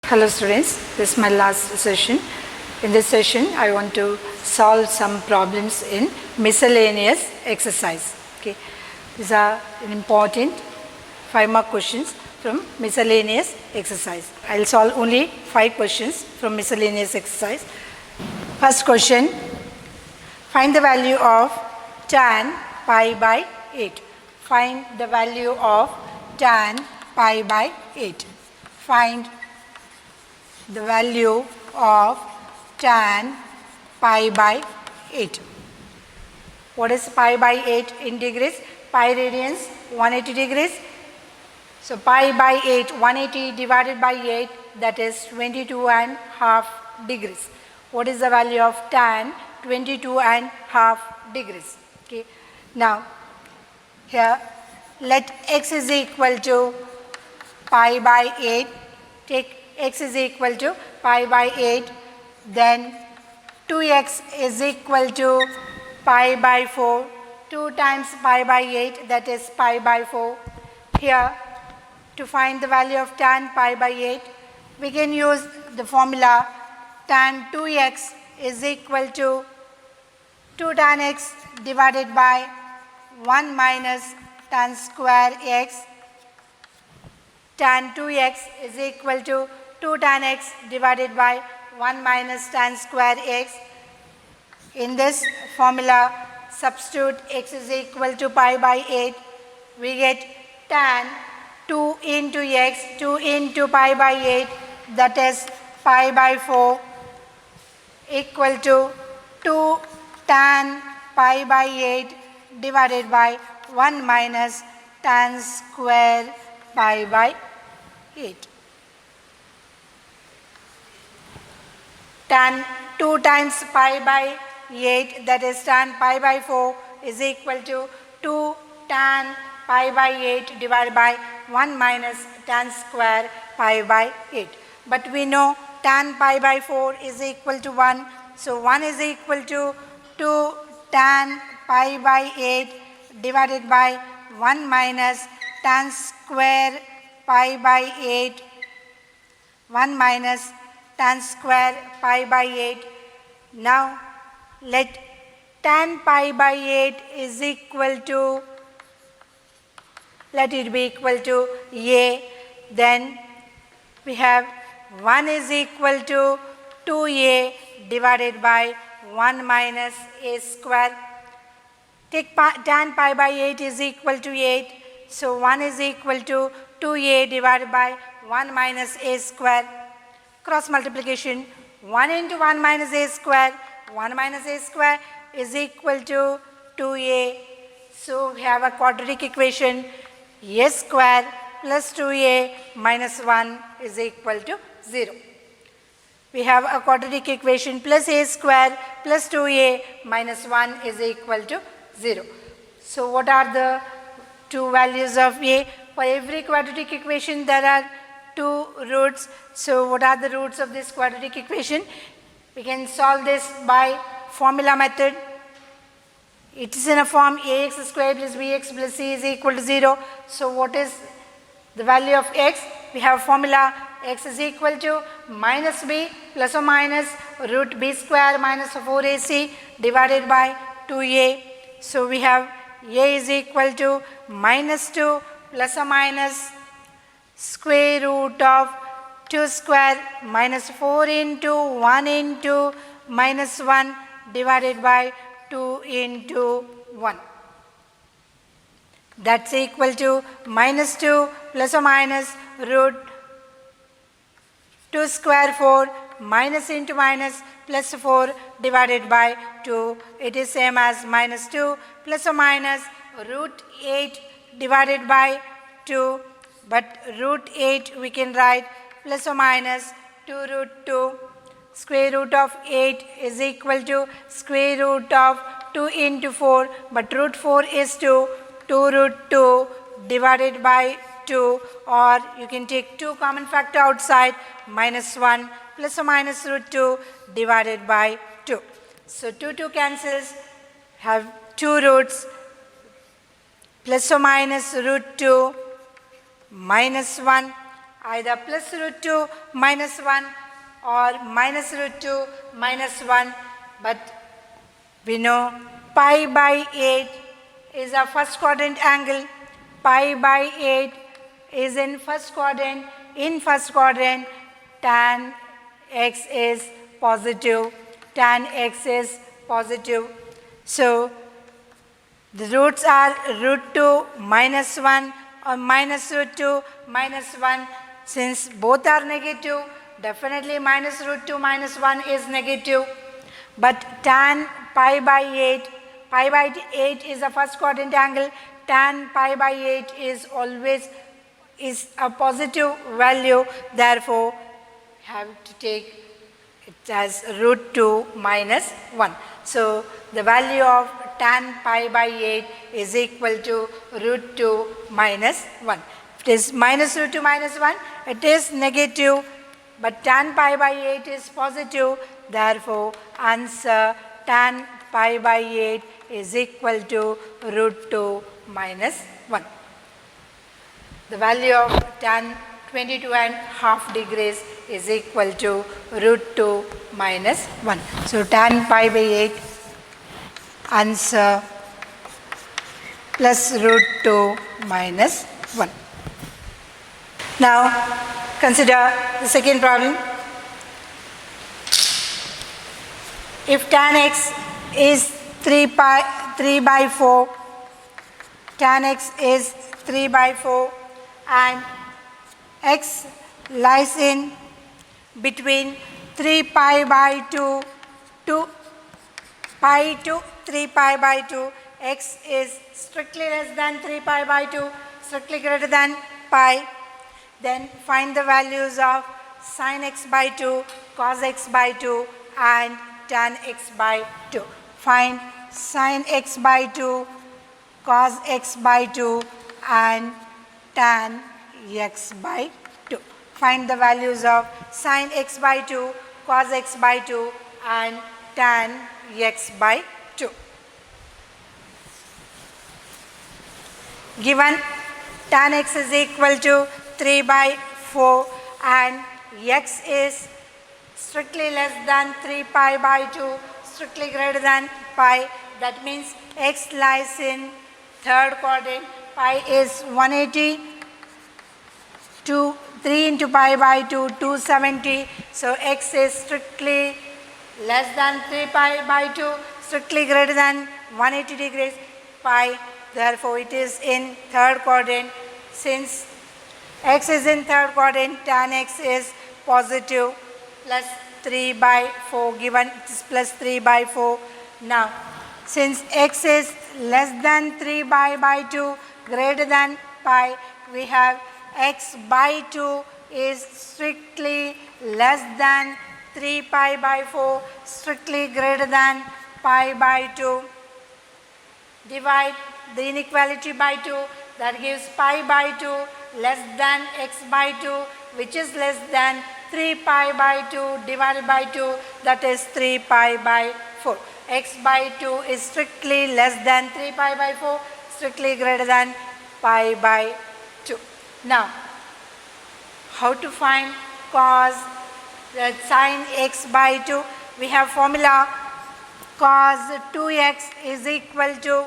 Hello students, this is my last session. In this session, I want to solve some problems in miscellaneous exercise. Okay, these are important 5 mark questions from miscellaneous exercise. I will solve only 5 questions from miscellaneous exercise. First question, find the value of tan pi by 8. Find the value of tan pi by 8. Find the value of tan pi by 8. What is pi by 8 in degrees? Pi radians 180 degrees. So pi by 8, 180 divided by 8, that is 22.5 degrees. What is the value of tan? 22.5 degrees. Okay. Now here let x is equal to pi by 8. Take x is equal to pi by 8, then 2x is equal to pi by 4, 2 times pi by 8, that is pi by 4. Here, to find the value of tan pi by 8, we can use the formula tan 2x is equal to 2 tan x divided by 1 minus tan square x. Tan 2x is equal to 2 tan x divided by 1 minus tan square x. In this formula, substitute x is equal to pi by 8. We get tan 2 into x, 2 into pi by 8, that is pi by 4, equal to 2 tan pi by 8 divided by 1 minus tan square pi by 8. Tan 2 times pi by 8, that is tan pi by 4, is equal to 2 tan pi by 8 divided by 1 minus tan square pi by 8. But we know tan pi by 4 is equal to 1. So 1 is equal to 2 tan pi by 8 divided by 1 minus tan square pi by 8, 1 minus tan square pi by 8. Now let tan pi by 8 is equal to, let it be equal to a, then we have 1 is equal to 2a divided by 1 minus a square. Take tan pi by 8 is equal to 8, so 1 is equal to 2a divided by 1 minus a square. Cross multiplication, 1 into 1 minus a square, 1 minus a square is equal to 2a. So we have a quadratic equation, a square plus 2a minus 1 is equal to 0. We have a quadratic equation plus a square plus 2a minus 1 is equal to 0. So what are the two values of a? For every quadratic equation there are 2 roots. So what are the roots of this quadratic equation? We can solve this by formula method. It is in a form ax squared plus bx plus c is equal to 0. So what is the value of x? We have formula x is equal to minus b plus or minus root b square minus 4ac divided by 2a. So we have a is equal to minus 2 plus or minus square root of 2 square minus 4 into 1 into minus 1 divided by 2 into 1. That's equal to minus 2 plus or minus root 2 square 4 minus into minus plus 4 divided by 2. It is same as minus 2 plus or minus root 8 divided by 2. But root 8 we can write plus or minus 2 root 2. Square root of 8 is equal to square root of 2 into 4. But root 4 is 2. 2 root 2 divided by 2. Or you can take 2 common factor outside, minus 1 plus or minus root 2 divided by 2. So 2 cancels, have 2 roots, plus or minus root 2 minus 1 either plus root 2 minus 1 or minus root 2 minus 1, but we know pi by 8 is a first quadrant angle. Pi by 8 is in first quadrant. In first quadrant, tan x is positive. Tan x is positive. So, the roots are root 2 minus 1 or minus root 2 minus 1. Since both are negative, definitely minus root 2 minus 1 is negative. But tan pi by 8 is a first quadrant angle. Tan pi by 8 is always a positive value. Therefore, have to take it as root 2 minus 1. So, the value of tan pi by 8 is equal to root 2 minus 1. If it is minus root 2 minus 1, it is negative, but tan pi by 8 is positive. Therefore, answer tan pi by 8 is equal to root 2 minus 1. The value of tan 22.5 degrees is equal to root 2 minus 1. So, tan pi by 8, answer plus root 2 minus 1. Now, consider the second problem. If tan x is 3 by 4, tan x is 3 by 4 and x lies in between 3 pi by 2 to pi to 3 pi by 2, x is strictly less than 3 pi by 2, strictly greater than pi, then find the values of sin x by 2, cos x by 2 and tan x by 2. Find sin x by 2, cos x by 2 and tan x by 2. Find the values of sin x by 2, cos x by 2 and tan x by 2. Given tan x is equal to 3 by 4 and x is strictly less than 3 pi by 2, strictly greater than pi, that means x lies in third quadrant. Pi is 180, 3 into pi by 2, 270. So, x is strictly less than 3 pi by 2, strictly greater than 180 degrees pi. Therefore, it is in third quadrant. Since x is in third quadrant, tan x is positive, plus 3 by 4, given it is plus 3 by 4. Now, since x is less than 3 pi by 2, greater than pi, we have x by 2 is strictly less than 3 pi by 4, strictly greater than pi by 2. Divide the inequality by 2, that gives pi by 2 less than x by 2, which is less than 3 pi by 2 divided by 2, that is 3 pi by 4. X by 2 is strictly less than 3 pi by 4, strictly greater than pi by 2. Now, how to find cos sin x by 2? We have formula cos 2x is equal to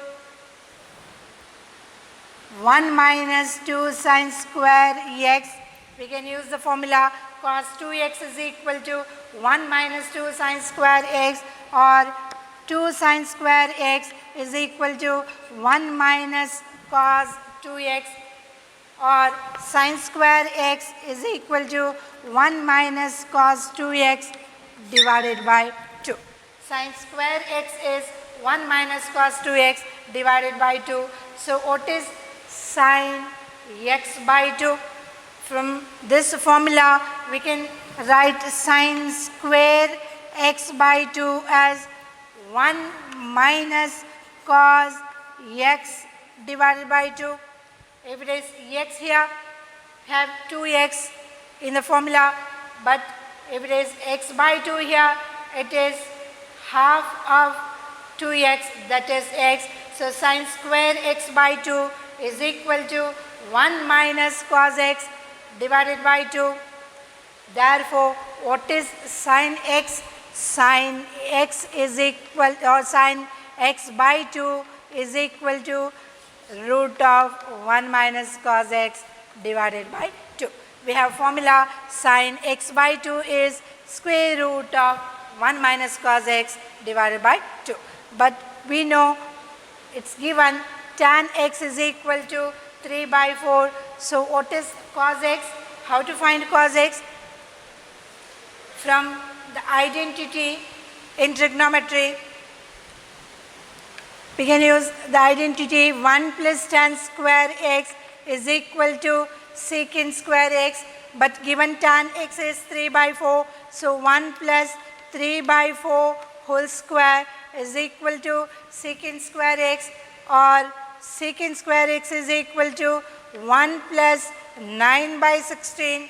1 minus 2 sin square x. We can use the formula cos 2x is equal to 1 minus 2 sin square x, or 2 sin square x is equal to 1 minus cos 2x, or sin square x is equal to 1 minus cos 2x divided by 2. Sin square x is 1 minus cos 2x divided by 2. So, what is sin x by 2? From this formula, we can write sin square x by 2 as 1 minus cos x divided by 2. If it is x here, have 2x in the formula, but if it is x by 2 here, it is half of 2x, that is x. So, sin square x by 2 is equal to 1 minus cos x divided by 2. Therefore, what is sin x? Sin x is equal, or sin x by 2 is equal to root of 1 minus cos x divided by 2. We have formula sin x by 2 is square root of 1 minus cos x divided by 2. But we know it's given tan x is equal to 3 by 4. So what is cos x? How to find cos x? From the identity in trigonometry, we can use the identity 1 plus tan square x is equal to secant square x, but given tan x is 3 by 4, so 1 plus 3 by 4 whole square is equal to secant square x, or secant square x is equal to 1 plus 9 by 16,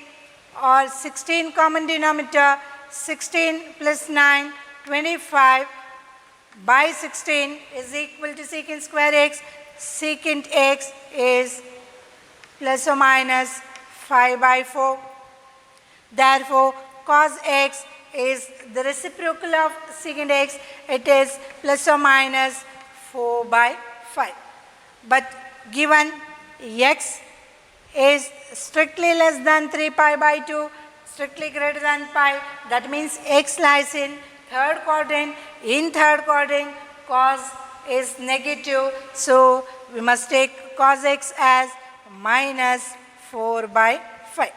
or 16 common denominator, 16 plus 9, 25 by 16 is equal to secant square x. Secant x is plus or minus 5 by 4. Therefore, cos x is the reciprocal of secant x. It is plus or minus 4 by 5. But given x is strictly less than 3 pi by 2, strictly greater than pi, that means x lies in third quadrant. In third quadrant, cos is negative, so we must take cos x as minus 4 by 5.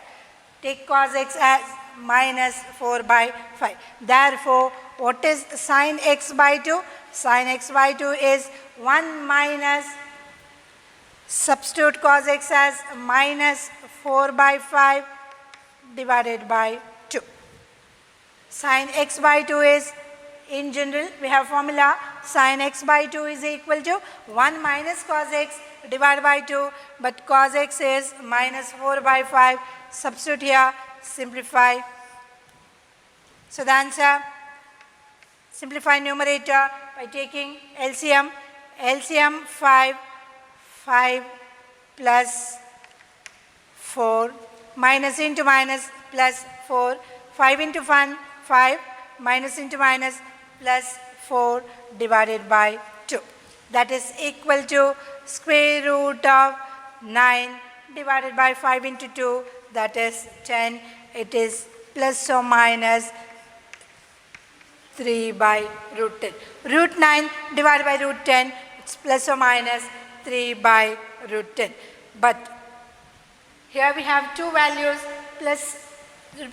Take cos x as minus 4 by 5. Therefore, what is sin x by 2? Sin x by 2 is 1 minus, substitute cos x as minus 4 by 5 divided by 2. Sin x by 2 is, in general, we have formula sin x by 2 is equal to 1 minus cos x divided by 2, but cos x is minus 4 by 5. Substitute here, simplify. So the answer, simplify numerator by taking LCM. LCM 5 plus 4, minus into minus plus 4, 5 into 1, 5, minus into minus plus 4 divided by 2. That is equal to square root of 9 divided by 5 into 2, that is 10. It is plus or minus 3 by root 10. Root 9 divided by root 10, it's plus or minus 3 by root 10. But here we have two values, plus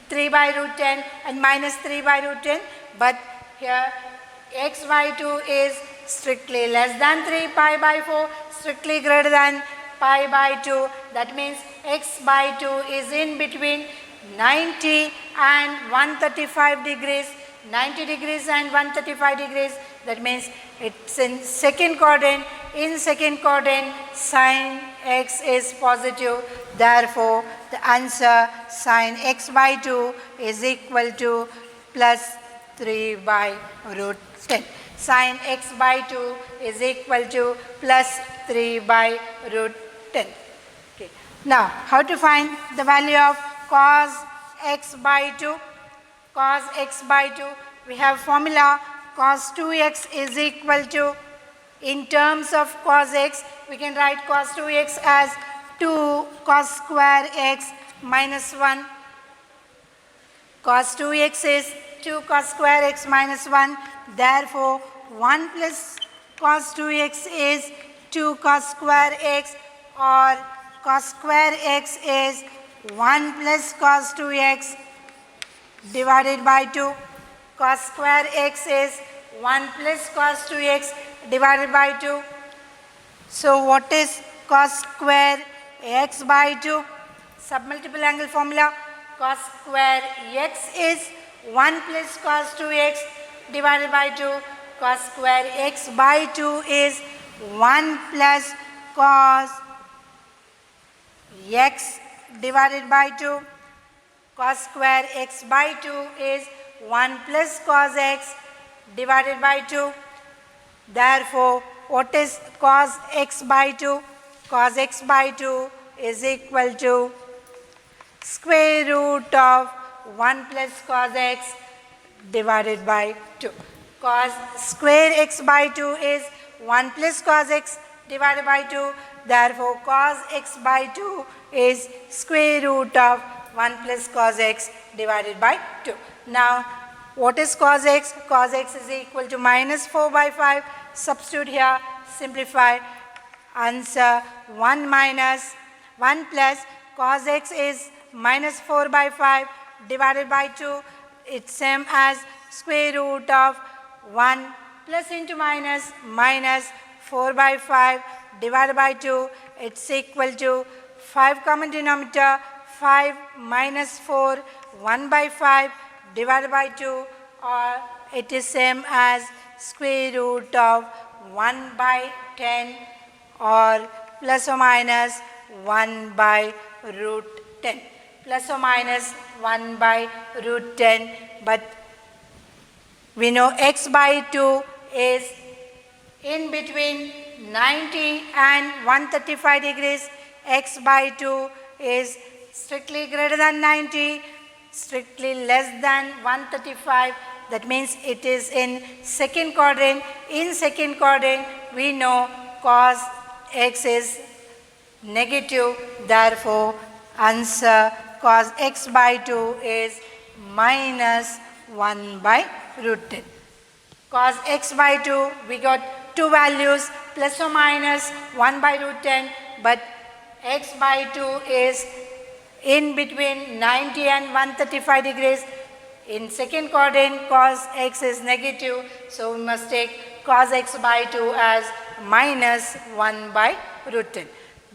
3 by root 10 and minus 3 by root 10. But here x by 2 is strictly less than 3 pi by 4, strictly greater than pi by 2. That means x by 2 is in between 90 and 135 degrees. 90 degrees and 135 degrees. That means it's in second quadrant. In second quadrant, sin x is positive. Therefore, the answer sin x by 2 is equal to plus 3 by root 10. Sin x by 2 is equal to plus 3 by root 10. Okay. Now, how to find the value of cos x by 2? Cos x by 2, we have formula cos 2x is equal to, in terms of cos x, we can write cos 2x as 2 cos square x minus 1. Cos 2x is 2 cos square x minus 1. Therefore, 1 plus cos 2x is 2 cos square x, or cos square x is 1 plus cos 2x divided by 2. Cos square x is 1 plus cos 2x divided by 2. So what is cos square x by 2? Submultiple angle formula. Cos square x is 1 plus cos 2x divided by 2. Cos square x by 2 is 1 plus cos x divided by 2. Cos square x by 2 is 1 plus cos x divided by 2. Therefore, what is cos x by 2? Cos x by 2 is equal to square root of 1 plus cos x divided by 2. Cos square x by 2 is 1 plus cos x divided by 2. Therefore, cos x by 2 is square root of 1 plus cos x divided by 2. Now, what is cos x? Cos x is equal to minus 4 by 5. Substitute here, simplify. Answer 1 plus cos x is minus 4 by 5 divided by 2. It's same as square root of 1 plus into minus 4 by 5 divided by 2. It's equal to 5 common denominator, 5 minus 4, 1 by 5 divided by 2, or it is same as square root of 1 by 10 or plus or minus 1 by root 10. Plus or minus 1 by root 10, but we know x by 2 is in between 90 and 135 degrees. X by 2 is strictly greater than 90, strictly less than 135. That means it is in second quadrant. In second quadrant, we know cos x is negative. Therefore, answer cos x by 2 is minus 1 by root 10. Cos x by 2, we got two values, plus or minus 1 by root 10, but x by 2 is in between 90 and 135 degrees. In second quadrant, cos x is negative, so we must take cos x by 2 as minus 1 by root 10.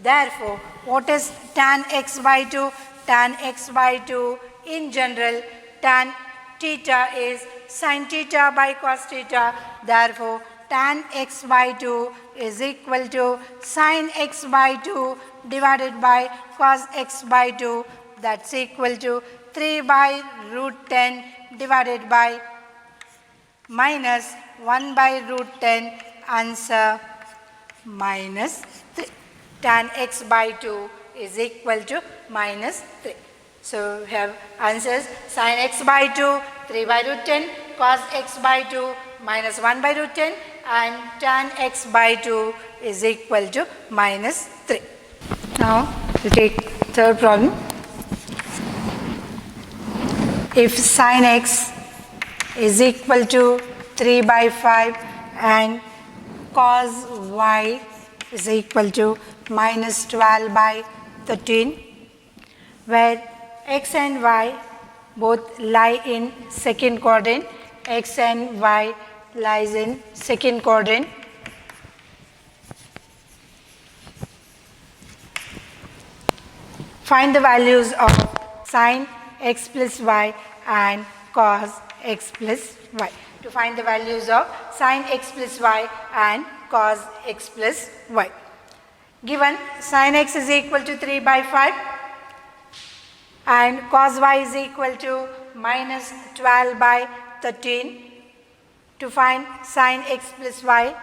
Therefore, what is tan x by 2? Tan x by 2 in general, tan theta is sin theta by cos theta. Therefore, tan x by 2 is equal to sin x by 2 divided by cos x by 2. That's equal to 3 by root 10 divided by minus 1 by root 10. Answer minus 3. Tan x by 2 is equal to minus 3. So we have answers sin x by 2, 3 by root 10, cos x by 2, minus 1 by root 10, and tan x by 2 is equal to minus 3. Now we take third problem. If sin x is equal to 3 by 5 and cos y is equal to minus 12 by 13, where x and y both lie in second quadrant, x and y lies in second quadrant. Find the values of sin x plus y and cos x plus y. To find the values of sin x plus y and cos x plus y. Given sin x is equal to 3 by 5 and cos y is equal to minus 12 by 13. To find sin x plus y,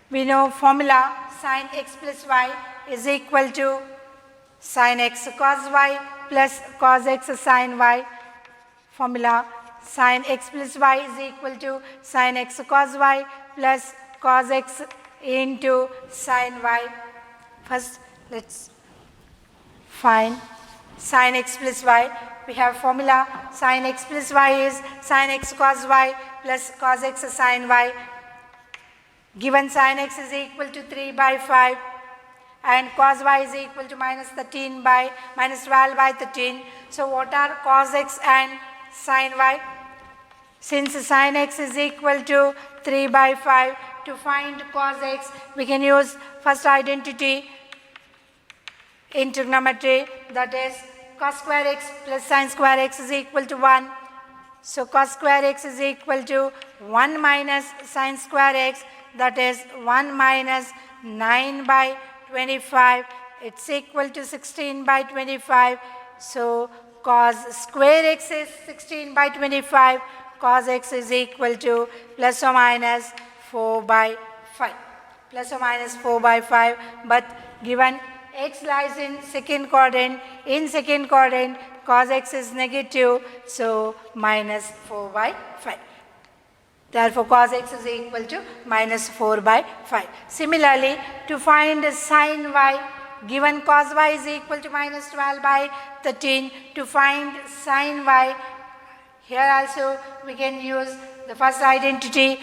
we know formula sin x plus y is equal to sin x cos y plus cos x sin y. Formula sin x plus y is equal to sin x cos y plus cos x into sin y. First, let's find sin x plus y. We have formula sin x plus y is sin x cos y plus cos x sin y. Given sin x is equal to 3 by 5 and cos y is equal to minus 12 by 13. So what are cos x and sin y? Since sin x is equal to 3 by 5, to find cos x, we can use first identity in trigonometry, that is cos square x plus sin square x is equal to 1. So cos square x is equal to 1 minus sin square x, that is 1 minus 9 by 25. It's equal to 16 by 25. So cos square x is 16 by 25. Cos x is equal to plus or minus 4 by 5. Plus or minus 4 by 5. But given x lies in second quadrant. In second quadrant, cos x is negative, so minus 4 by 5. Therefore, cos x is equal to minus 4 by 5. Similarly, to find sin y, given cos y is equal to minus 12 by 13, to find sin y, here also we can use the first identity.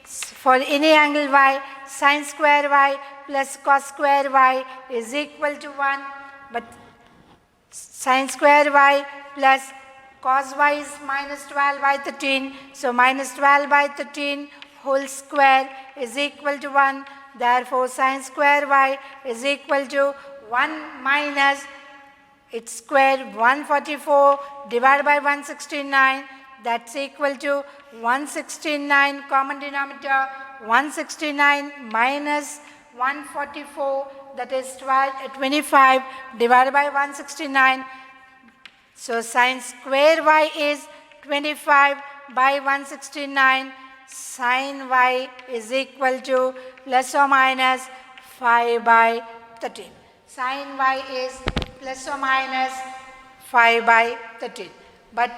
For any angle y, sin square y plus cos square y is equal to 1, but sin square y plus cos y is minus 12 by 13, so minus 12 by 13 whole square is equal to 1. Therefore, sin square y is equal to 1 minus its square 144 divided by 169, that's equal to 169 common denominator 169 minus 144, that is 25 divided by 169. So sin square y is 25 by 169. Sin y is equal to plus or minus 5 by 13. Sin y is plus or minus 5 by 13. But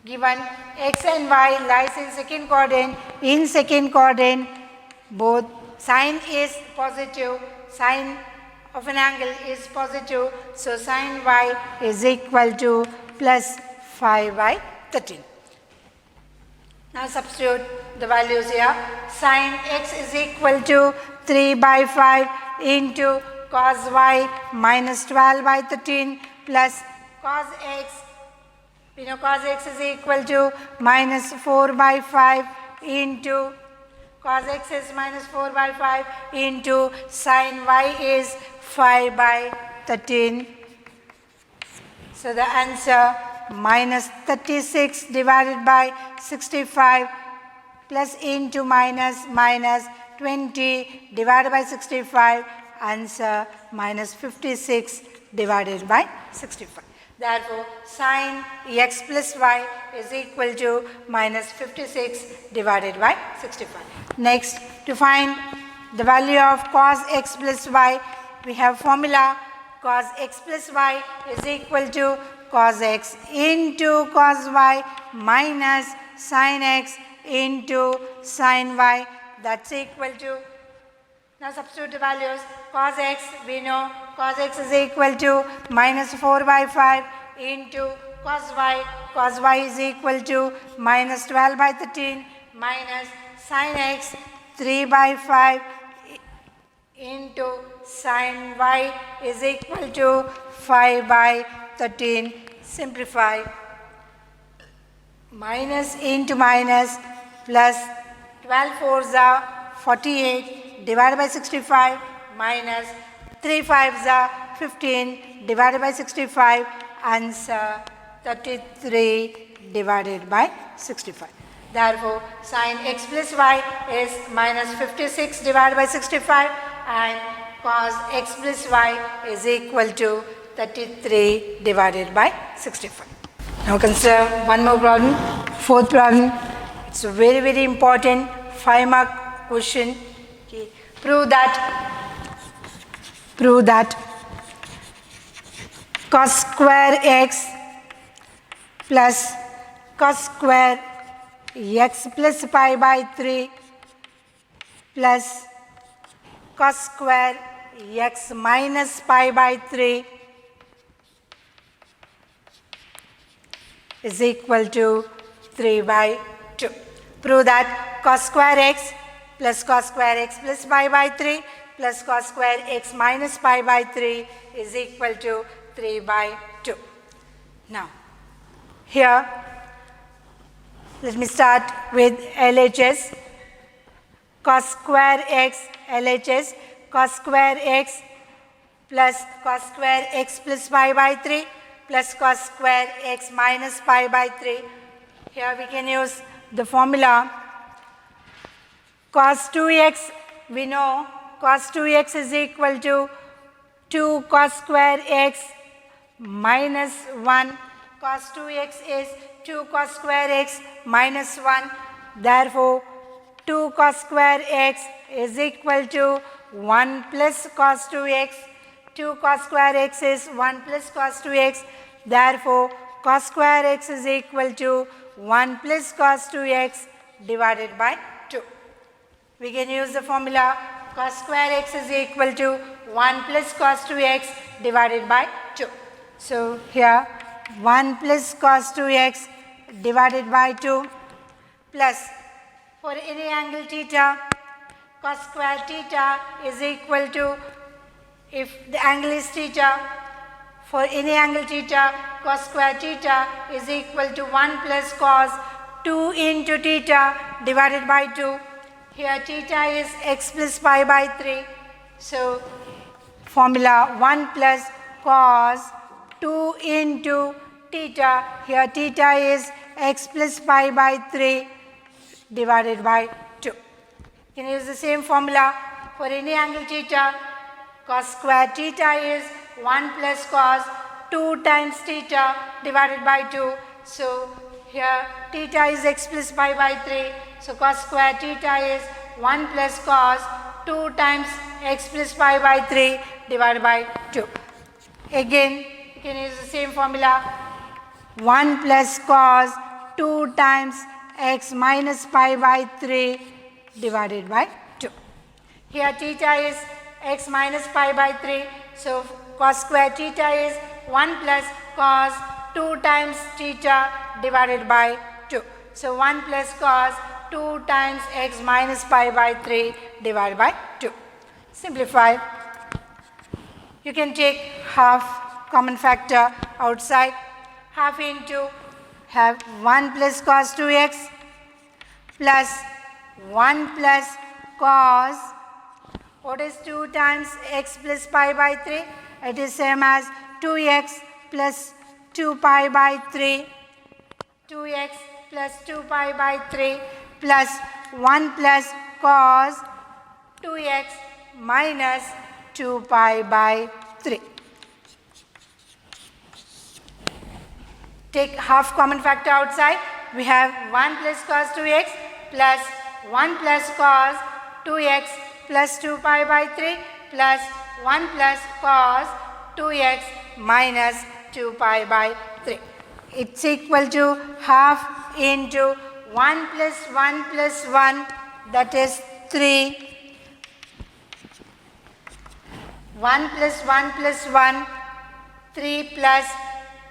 given x and y lies in second quadrant, both sin is positive, sin of an angle is positive, so sin y is equal to plus 5 by 13. Now substitute the values here. Sin x is equal to 3 by 5 into cos y minus 12 by 13 plus cos x. We know cos x is equal to minus 4 by 5 into cos x is minus 4 by 5 into sin y is 5 by 13. So the answer minus 36 divided by 65 plus into minus 20 divided by 65, answer minus 56 divided by 65. Therefore, sin x plus y is equal to minus 56 divided by 65. Next, to find the value of cos x plus y, we have formula cos x plus y is equal to cos x into cos y minus sin x into sin y, that's equal to, now substitute the values. Cos x, we know cos x is equal to minus 4 by 5 into cos y is equal to minus 12 by 13 minus sin x 3 by 5 into sin y is equal to 5 by 13. Simplify. Minus into minus plus 12 fours are 48 divided by 65 minus 3 fives are 15 divided by 65, answer 33 divided by 65. Therefore, sin x plus y is minus 56 divided by 65 and cos x plus y is equal to 33 divided by 65. Now consider one more problem, fourth problem. It's a very, very important 5-mark question. Okay. Prove that cos square x plus cos square x plus pi by 3 plus cos square x minus pi by 3 is equal to 3 by 2. Prove that cos square x plus cos square x plus pi by 3 plus cos square x minus pi by 3 is equal to 3 by 2. Now, here, let me start with LHS. Cos square x, LHS, cos square x plus cos square x plus pi by 3 plus cos square x minus pi by 3. Here we can use the formula. Cos 2x, we know cos 2x is equal to 2 cos square x minus 1. Cos 2x is 2 cos square x minus 1. Therefore, 2 cos square x is equal to 1 plus cos 2x. 2 cos square x is 1 plus cos 2x. Therefore, cos square x is equal to 1 plus cos 2x divided by 2. We can use the formula cos square x is equal to 1 plus cos 2x divided by 2. So, here 1 plus cos 2x divided by 2 plus for any angle theta, cos square theta is equal to, if the angle is theta, for any angle theta, cos square theta is equal to 1 plus cos 2 into theta divided by 2. Here theta is x plus pi by 3. So, formula 1 plus cos 2 into theta, here theta is x plus pi by 3 divided by 2. You can use the same formula for any angle theta. Cos square theta is 1 plus cos 2 times theta divided by 2. So, here theta is x plus pi by 3. So, cos square theta is 1 plus cos 2 times x plus pi by 3 divided by 2. Again, you can use the same formula. 1 plus cos 2 times x minus pi by 3 divided by 2. Here theta is x minus pi by 3. So, cos square theta is 1 plus cos 2 times theta divided by 2. So, 1 plus cos 2 times x minus pi by 3 divided by 2. Simplify. You can take half common factor outside. Half into, have 1 plus cos 2x plus 1 plus cos, what is 2 times x plus pi by 3? It is same as 2x plus 2 pi by 3, 2x plus 2 pi by 3 plus 1 plus cos 2x minus 2 pi by 3. Take half common factor outside. We have 1 plus cos 2x plus 1 plus cos 2x plus 2 pi by 3 plus 1 plus cos 2x minus 2 pi by 3. It's equal to half into 1 plus 1 plus 1, that is 3. 1 plus 1 plus 1, 3 plus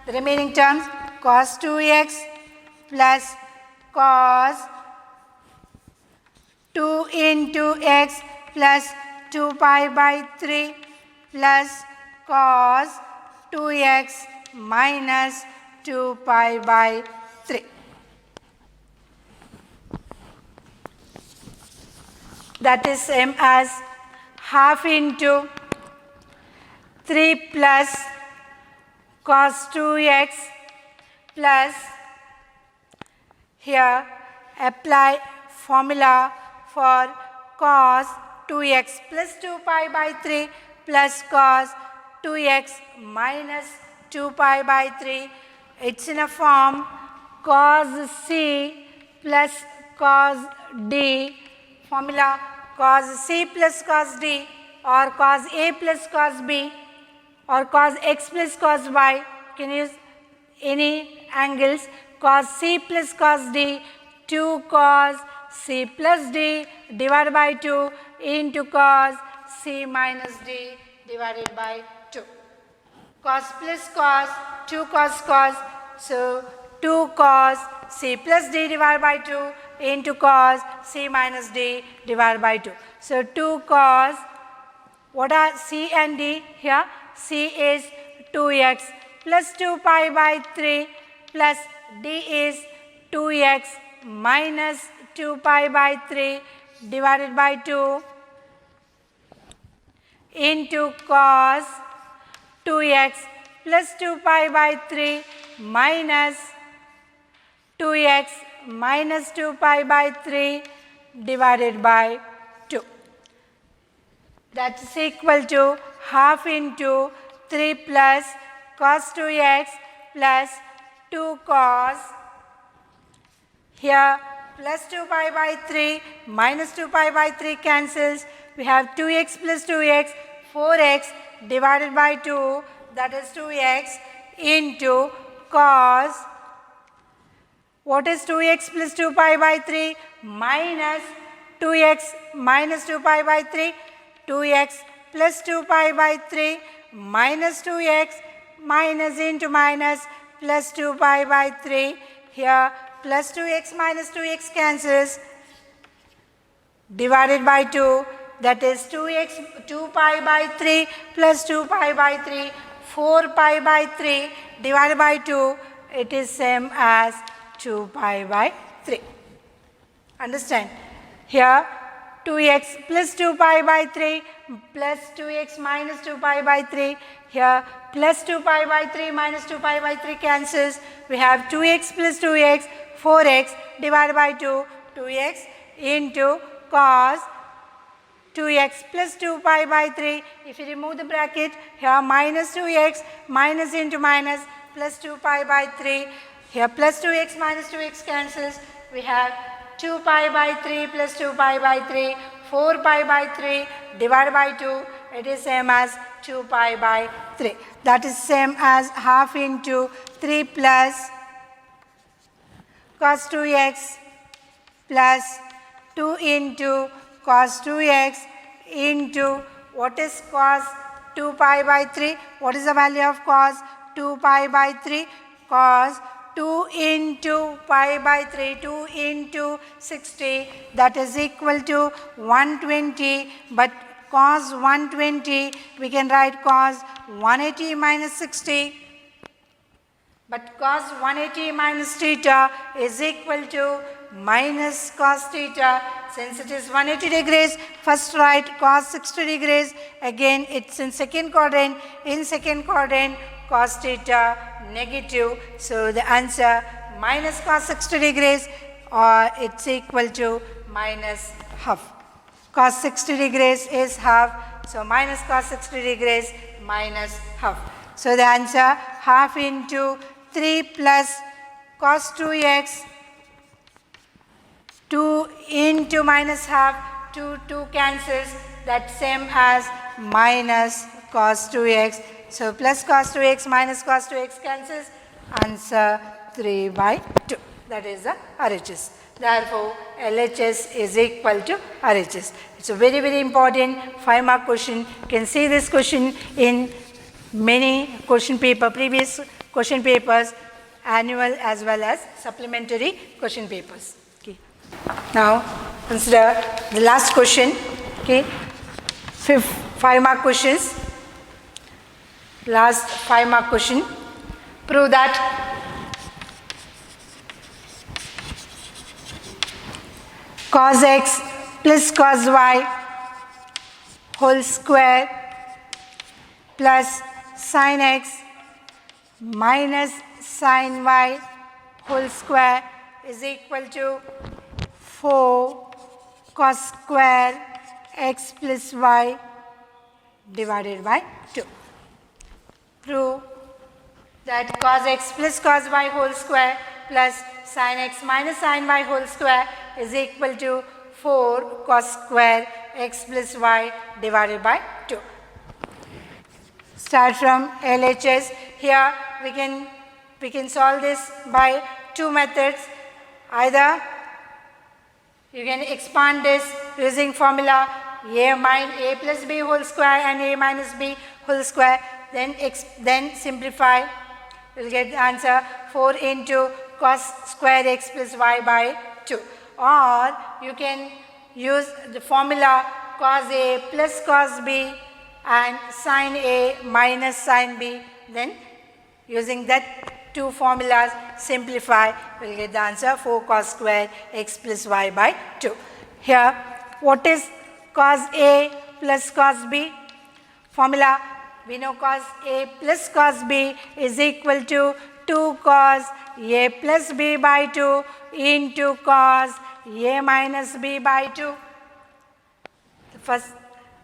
the remaining terms cos 2x plus cos 2 into x plus 2 pi by 3 plus cos 2x minus 2 pi by 3. That is same as half into 3 plus cos 2x plus, here apply formula for cos 2x plus 2 pi by 3 plus cos 2x minus 2 pi by 3. It's in a form cos C plus cos D, formula cos C plus cos D or cos A plus cos B or cos x plus cos y. Can use any angles. Cos C plus cos D, 2 cos C plus D divided by 2 into cos C minus D divided by 2. Cos plus cos, 2 cos cos, so 2 cos C plus D divided by 2 into cos C minus D divided by 2. So 2 cos, what are C and D here? C is 2x plus 2 pi by 3 plus D is 2x minus 2 pi by 3 divided by 2 into cos 2x plus 2 pi by 3 minus 2x minus 2 pi by 3 divided by 2. That is equal to half into 3 plus cos 2x plus 2 cos, here plus 2 pi by 3 minus 2 pi by 3 cancels. We have 2x plus 2x, 4x divided by 2, that is 2x into cos, what is 2x plus 2 pi by 3 minus 2x minus 2 pi by 3, 2x plus 2 pi by 3 minus 2x minus into minus plus 2 pi by 3. Here plus 2x minus 2x cancels, divided by 2, that is 2x, 2 pi by 3 plus 2 pi by 3, 4 pi by 3 divided by 2, it is same as 2 pi by 3. Understand? Here 2x plus 2 pi by 3 plus 2x minus 2 pi by 3. Here plus 2 pi by 3 minus 2 pi by 3 cancels. We have 2x plus 2x, 4x divided by 2, 2x into cos 2x plus 2 pi by 3. If you remove the bracket, here minus 2x minus into minus plus 2 pi by 3. Here plus 2x minus 2x cancels. We have 2 pi by 3 plus 2 pi by 3, 4 pi by 3 divided by 2, it is same as 2 pi by 3. That is same as half into 3 plus cos 2x plus 2 into cos 2x into what is cos 2 pi by 3? What is the value of cos 2 pi by 3? Cos 2 into pi by 3, 2 into 60, that is equal to 120, but cos 120, we can write cos 180 minus 60, but cos 180 minus theta is equal to minus cos theta. Since it is 180 degrees, first write cos 60 degrees, again it's in second quadrant, cos theta negative, so the answer minus cos 60 degrees or it's equal to minus half. Cos 60 degrees is half, so minus cos 60 degrees minus half. So the answer half into 3 plus cos 2x, 2 into minus half, 2 cancels, that same as minus cos 2x. So plus cos 2x minus cos 2x cancels, answer 3 by 2. That is the RHS. Therefore, LHS is equal to RHS. It's a very, very important 5-mark question. You can see this question in many question paper, previous question papers, annual as well as supplementary question papers. Okay. Now, consider the last question. Okay. 5-mark questions. Last 5-mark question. Prove that cos x plus cos y whole square plus sin x minus sin y whole square is equal to 4 cos square x plus y divided by 2. Prove that cos x plus cos y whole square plus sin x minus sin y whole square is equal to 4 cos square x plus y divided by 2. Start from LHS. Here we can solve this by 2 methods. Either you can expand this using formula a plus b whole square and a minus b whole square. Then simplify. You will get the answer 4 into cos square x plus y by 2. Or you can use the formula cos a plus cos b and sin a minus sin b. Then using that 2 formulas simplify, we will get the answer 4 cos square x plus y by 2. Here what is cos a plus cos b? Formula, we know cos a plus cos b is equal to 2 cos a plus b by 2 into cos a minus b by 2. The first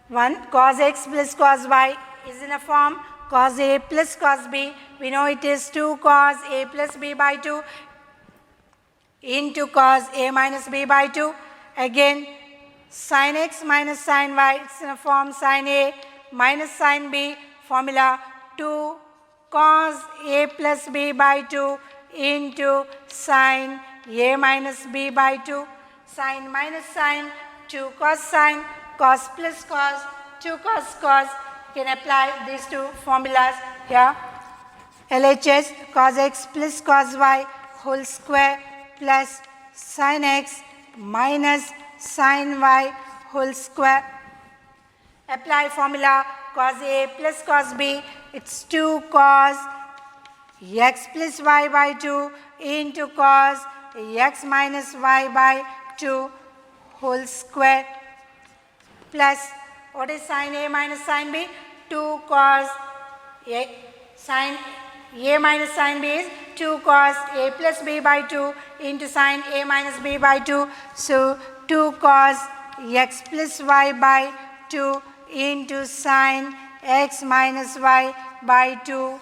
one, cos x plus cos y is in a form cos a plus cos b. We know it is 2 cos a plus b by 2 into cos A minus B by 2. Again, sin x minus sin y, it's in a form sin A minus sin B, formula 2 cos A plus B by 2 into sin A minus B by 2, sin minus sin, 2 cos sin, cos plus cos, 2 cos cos. You can apply these two formulas here. LHS cos x plus cos y whole square plus sin x minus sin y whole square. Apply formula cos A plus cos B, it's 2 cos x plus y by 2 into cos x minus y by 2 whole square plus what is sin A minus sin B? 2 cos A, sin A minus sin B is 2 cos A plus B by 2 into sin A minus B by 2. So, 2 cos x plus y by 2 into sin x minus y by 2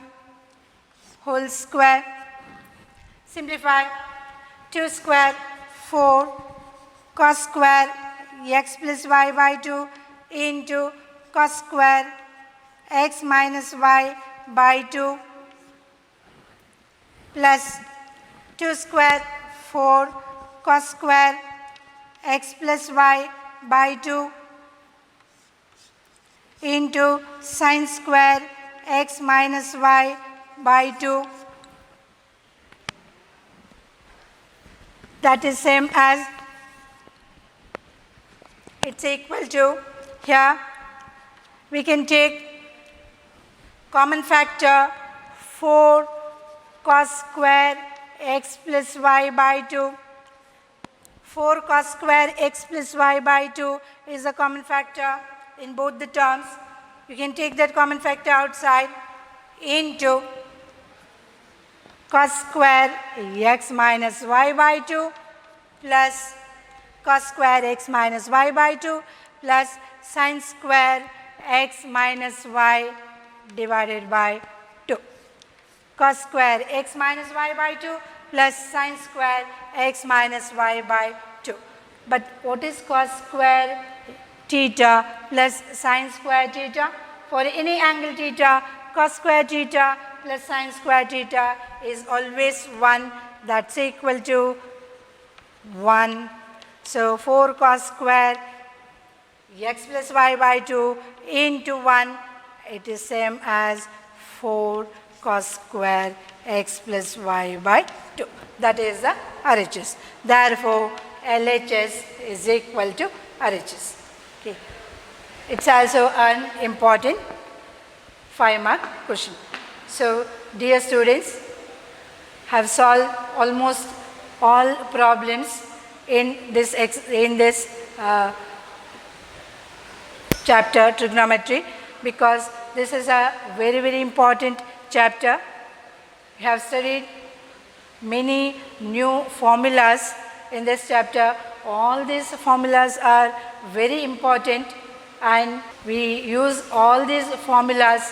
whole square. Simplify. 2 square 4 cos square x plus y by 2 into cos square x minus y by 2 plus 2 square 4 cos square x plus y by 2 into sin square x minus y by 2. That is same as, it's equal to, here we can take common factor 4 cos square x plus y by 2. 4 cos square x plus y by 2 is a common factor in both the terms. You can take that common factor outside into cos square x minus y by 2 plus cos square x minus y by 2 plus sin square x minus y divided by 2. Cos square x minus y by 2 plus sin square x minus y by 2. But what is cos square theta plus sin square theta? For any angle theta, cos square theta plus sin square theta is always 1, that's equal to 1. So, 4 cos square x plus y by 2 into 1, it is same as 4 cos square x plus y by 2. That is the RHS. Therefore, LHS is equal to RHS. Okay. It's also an important 5-mark question. So, dear students, have solved almost all problems in this chapter trigonometry, because this is a very, very important chapter. We have studied many new formulas in this chapter. All these formulas are very important, and we use all these formulas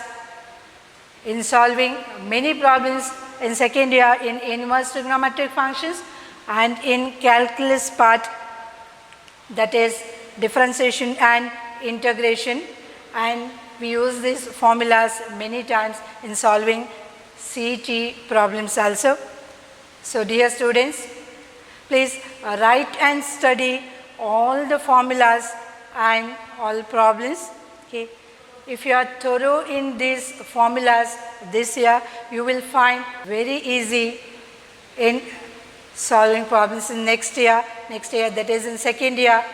in solving many problems in second year in inverse trigonometric functions and in calculus part, that is differentiation and integration, and we use these formulas many times in solving CET problems also. So, dear students, please write and study all the formulas and all problems. Okay. If you are thorough in these formulas this year, you will find very easy in solving problems in next year, that is in second year,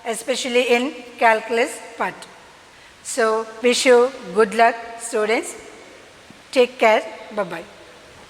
especially in calculus part. So, wish you good luck, students. Take care. Bye-bye.